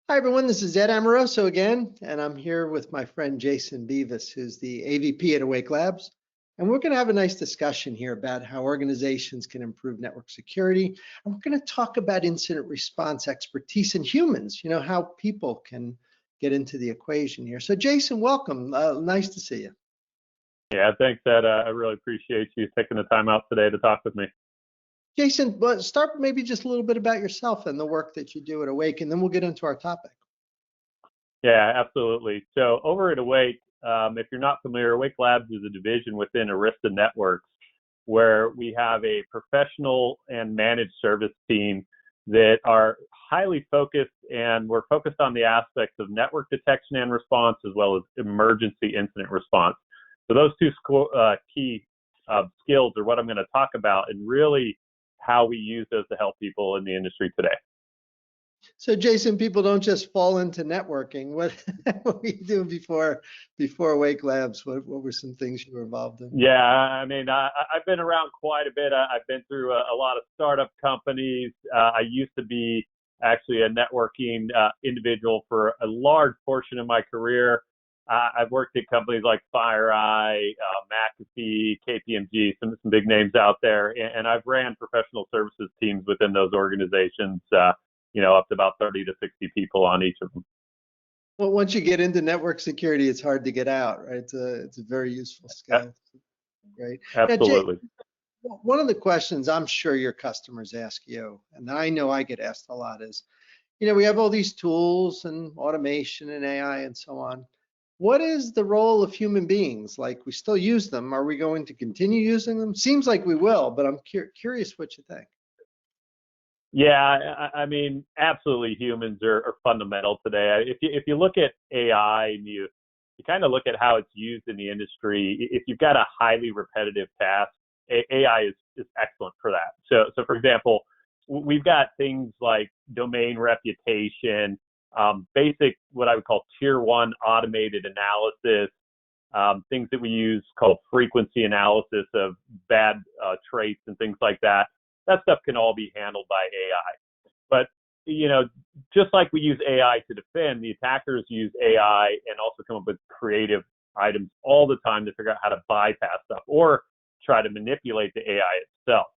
Hi, everyone. This is Ed Amoroso again, and I'm here with my friend Jason Bevis, who's the AVP at Awake Labs. And we're going to have a nice discussion here about how organizations can improve network security. And we're going to talk about incident response expertise in humans, how people can get into the equation here. So, Jason, welcome. Nice to see you. Yeah, thanks, Ed. I really appreciate you taking the time out today to talk with me. Jason, start maybe just a little bit about yourself and the work that you do at Awake, and then we'll get into our topic. Yeah, absolutely. So over at Awake, if you're not familiar, Awake Labs is a division within Arista Networks where we have a professional and managed service team that are highly focused, and we're focused on the aspects of network detection and response as well as emergency incident response. So those two key skills are what I'm going to talk about and really how we use those to help people in the industry today. So, Jason, people don't just fall into networking. What were you doing before Awake Labs? What were some things you were involved in? Yeah, I mean, I've been around quite a bit. I've been through a lot of startup companies. I used to be actually a networking individual for a large portion of my career. I've worked at companies like FireEye, McAfee, KPMG, some big names out there, and I've ran professional services teams within those organizations. Up to about 30 to 60 people on each of them. Well, once you get into network security, it's hard to get out, right? It's a very useful skill. Great. Absolutely. Now, Jay, one of the questions I'm sure your customers ask you, and I know I get asked a lot, is, we have all these tools and automation and AI and so on. What is the role of human beings? Like, we still use them. Are we going to continue using them? Seems like we will, but I'm curious what you think. Yeah, I mean, absolutely, humans are fundamental today. If you look at AI and you kind of look at how it's used in the industry, if you've got a highly repetitive task, AI is excellent for that. So for example, we've got things like domain reputation, basic what I would call tier one automated analysis, things that we use called frequency analysis of bad traits and things like that. That stuff can all be handled by AI. But, just like we use AI to defend, the attackers use AI and also come up with creative items all the time to figure out how to bypass stuff or try to manipulate the AI itself.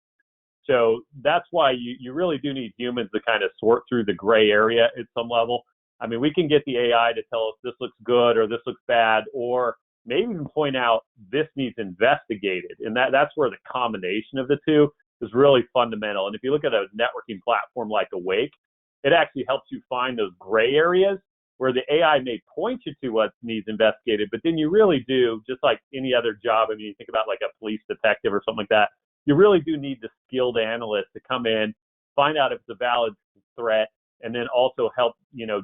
So that's why you really do need humans to kind of sort through the gray area at some level. I mean, we can get the AI to tell us this looks good or this looks bad, or maybe even point out this needs investigated. And that's where the combination of the two is really fundamental. And if you look at a networking platform like Awake, it actually helps you find those gray areas where the AI may point you to what needs investigated, but then you really do, just like any other job. I mean, you think about like a police detective or something like that, you really do need the skilled analyst to come in, find out if it's a valid threat, and then also help,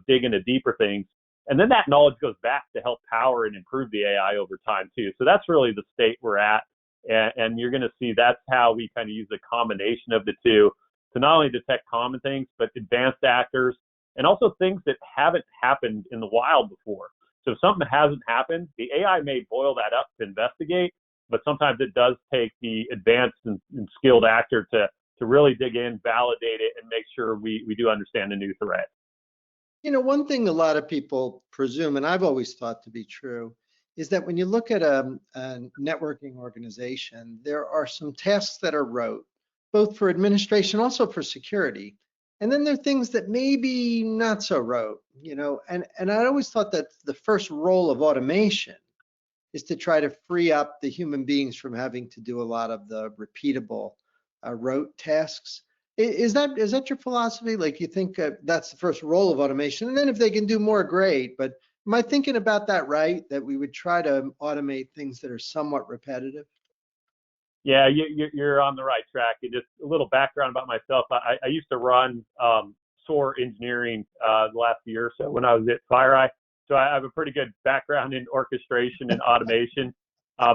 dig into deeper things. And then that knowledge goes back to help power and improve the AI over time too. So that's really the state we're at. And you're going to see that's how we kind of use a combination of the two to not only detect common things, but advanced actors and also things that haven't happened in the wild before. So if something hasn't happened, the AI may boil that up to investigate, but sometimes it does take the advanced and skilled actor to really dig in, validate it, and make sure we do understand the new threat. One thing a lot of people presume, and I've always thought to be true, is that when you look at a networking organization, there are some tasks that are rote, both for administration, also for security. And then there are things that maybe not so rote, and I always thought that the first role of automation is to try to free up the human beings from having to do a lot of the repeatable rote tasks. Is that your philosophy? Like, you think that's the first role of automation, and then if they can do more, great. But am I thinking about that right? That we would try to automate things that are somewhat repetitive? Yeah, you're on the right track. And just a little background about myself. I used to run SOAR engineering the last year or so when I was at FireEye. So I have a pretty good background in orchestration and automation.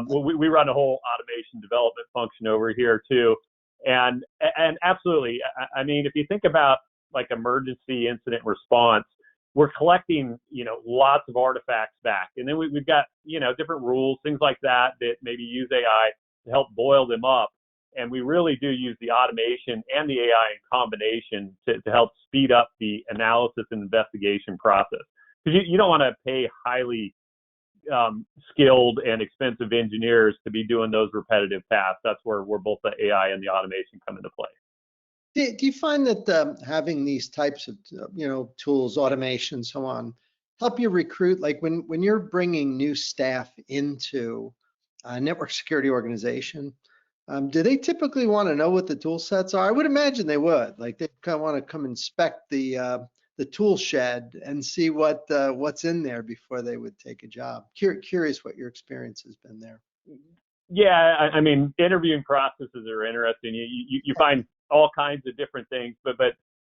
We run a whole automation development function over here too. And absolutely, I mean, if you think about like emergency incident response, we're collecting, lots of artifacts back. And then we've got, different rules, things like that maybe use AI to help boil them up. And we really do use the automation and the AI in combination to help speed up the analysis and investigation process. Because you don't want to pay highly skilled and expensive engineers to be doing those repetitive tasks. That's where both the AI and the automation come into play. Do you find that having these types of tools, automation, so on, help you recruit? Like when you're bringing new staff into a network security organization, do they typically want to know what the tool sets are? I would imagine they would. Like they kind of want to come inspect the tool shed and see what's in there before they would take a job. Curious what your experience has been there. Yeah, I mean, interviewing processes are interesting. You find all kinds of different things, but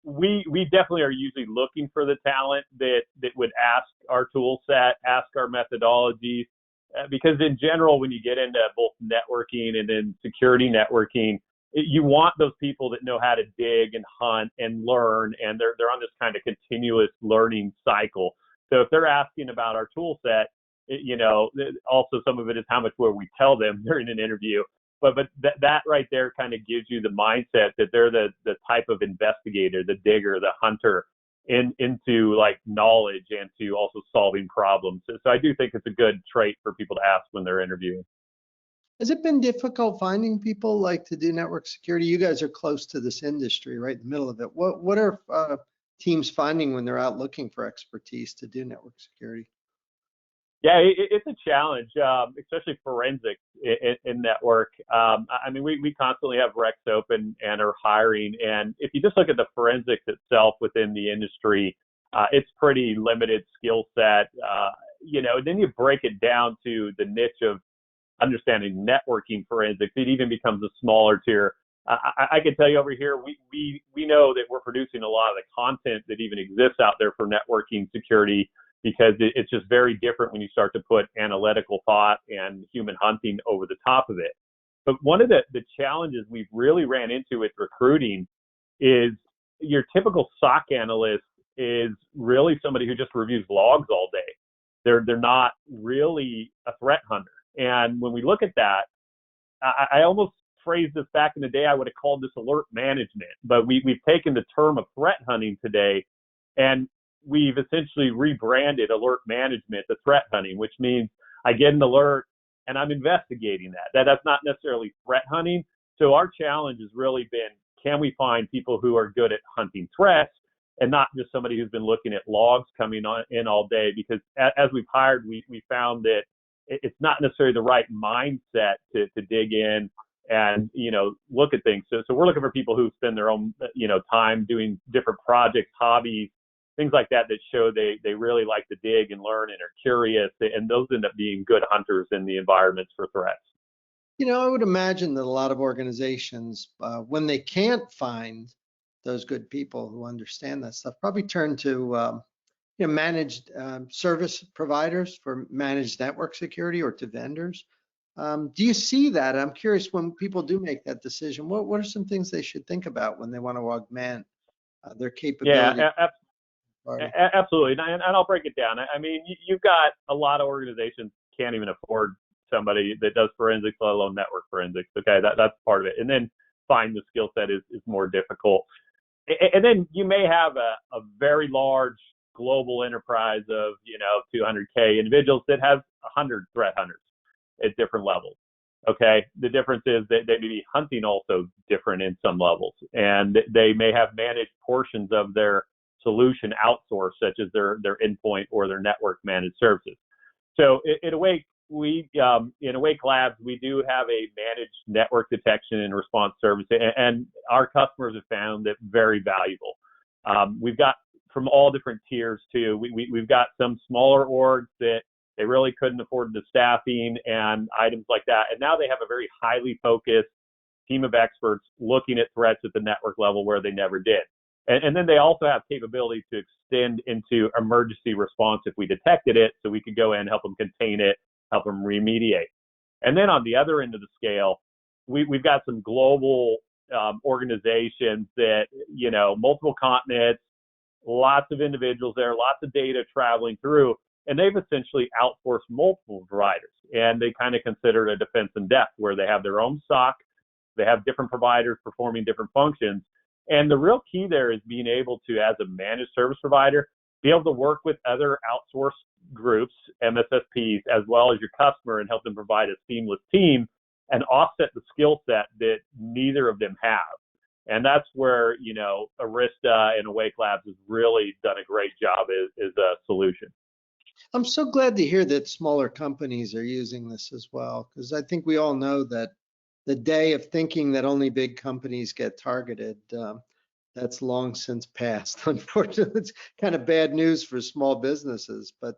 we definitely are usually looking for the talent that would ask our tool set, ask our methodologies, because in general, when you get into both networking and then security networking, you want those people that know how to dig and hunt and learn, and they're on this kind of continuous learning cycle. So if they're asking about our tool set, also some of it is how much will we tell them during an interview. But that right there kind of gives you the mindset that they're the type of investigator, the digger, the hunter into like knowledge and to also solving problems. So I do think it's a good trait for people to ask when they're interviewing. Has it been difficult finding people like to do network security? You guys are close to this industry, right in the middle of it. What are teams finding when they're out looking for expertise to do network security? Yeah, it's a challenge, especially forensics in network. I mean, we constantly have recs open and are hiring. And if you just look at the forensics itself within the industry, it's pretty limited skill set. Then you break it down to the niche of understanding networking forensics. It even becomes a smaller tier. I can tell you over here, we know that we're producing a lot of the content that even exists out there for networking security, because it's just very different when you start to put analytical thought and human hunting over the top of it. But one of the challenges we've really ran into with recruiting is your typical SOC analyst is really somebody who just reviews logs all day. They're not really a threat hunter. And when we look at that, I almost phrased this back in the day, I would have called this alert management, but we've taken the term of threat hunting today and we've essentially rebranded alert management to threat hunting, which means I get an alert and I'm investigating that. That's not necessarily threat hunting. So our challenge has really been, can we find people who are good at hunting threats and not just somebody who's been looking at logs coming in all day? Because as we've hired, we found that it's not necessarily the right mindset to dig in and look at things. So we're looking for people who spend their own time doing different projects, hobbies, things like that show they really like to dig and learn and are curious, and those end up being good hunters in the environments for threats. I would imagine that a lot of organizations, when they can't find those good people who understand that stuff, probably turn to managed service providers for managed network security or to vendors. Do you see that? I'm curious, when people do make that decision, what are some things they should think about when they want to augment their capability? Yeah, absolutely. And I'll break it down. I mean, you've got a lot of organizations can't even afford somebody that does forensics, let alone network forensics. Okay, that's part of it. And then find the skill set is more difficult. And then you may have a very large global enterprise of 200K individuals that have 100 threat hunters at different levels. Okay, the difference is that they may be hunting also different in some levels, and they may have managed portions of their solution outsourced, such as their endpoint or their network managed services. So in Awake, in Awake Labs, we do have a managed network detection and response service, and our customers have found it very valuable. We've got from all different tiers too. We've got some smaller orgs that they really couldn't afford the staffing and items like that, and now they have a very highly focused team of experts looking at threats at the network level where they never did. And then they also have capability to extend into emergency response if we detected it, so we could go in, help them contain it, help them remediate. And then on the other end of the scale, we've got some global organizations that, multiple continents, lots of individuals there, lots of data traveling through, and they've essentially outsourced multiple providers. And they kind of consider it a defense in depth, where they have their own SOC, They have different providers performing different functions. And the real key there is being able to, as a managed service provider, be able to work with other outsourced groups, MSSPs, as well as your customer, and help them provide a seamless team and offset the skill set that neither of them have. And that's where, Arista and Awake Labs has really done a great job as a solution. I'm so glad to hear that smaller companies are using this as well, because I think we all know that the day of thinking that only big companies get targeted, that's long since passed. Unfortunately, it's kind of bad news for small businesses, but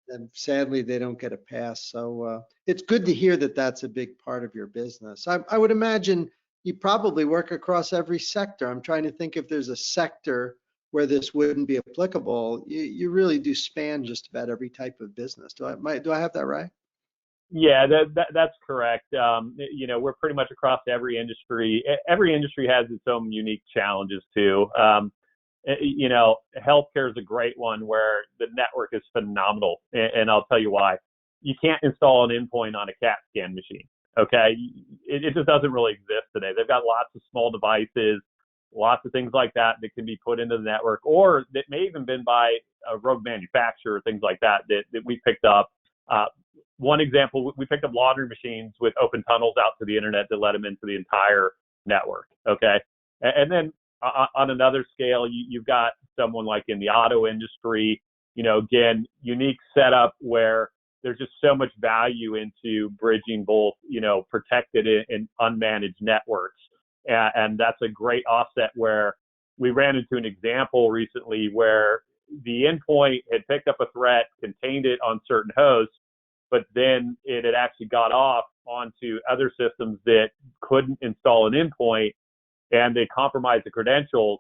and sadly, they don't get a pass. So it's good to hear that that's a big part of your business. I would imagine you probably work across every sector. I'm trying to think if there's a sector where this wouldn't be applicable. You really do span just about every type of business. Do I have that right? Yeah, that's correct. We're pretty much across every industry. Every industry has its own unique challenges too. Healthcare is a great one where the network is phenomenal, and I'll tell you why. You can't install an endpoint on a CAT scan machine. Okay, it just doesn't really exist today. They've got lots of small devices, lots of things like that that can be put into the network, or that may even been by a rogue manufacturer, things like that we picked up. One example, we picked up laundry machines with open tunnels out to the internet that let them into the entire network. Okay, and then on another scale, you've got someone like in the auto industry, again, unique setup where there's just so much value into bridging both, protected and unmanaged networks. And that's a great offset where we ran into an example recently where the endpoint had picked up a threat, contained it on certain hosts, but then it had actually got off onto other systems that couldn't install an endpoint, and they compromised the credentials.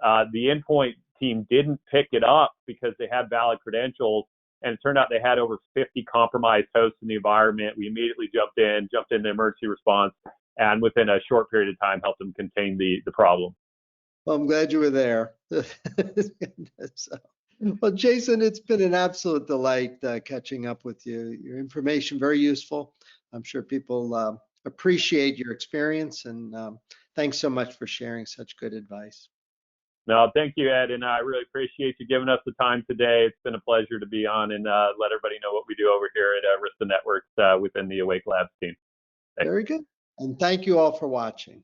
The endpoint team didn't pick it up because they had valid credentials, and it turned out they had over 50 compromised hosts in the environment. We immediately jumped in the emergency response, and within a short period of time helped them contain the problem. Well, I'm glad you were there. So, well, Jason, it's been an absolute delight catching up with you. Your information very useful. I'm sure people appreciate your experience, and thanks so much for sharing such good advice. No, thank you, Ed, and I really appreciate you giving us the time today. It's been a pleasure to be on and let everybody know what we do over here at Arista Networks within the Awake Labs team. Thanks. Very good. And thank you all for watching.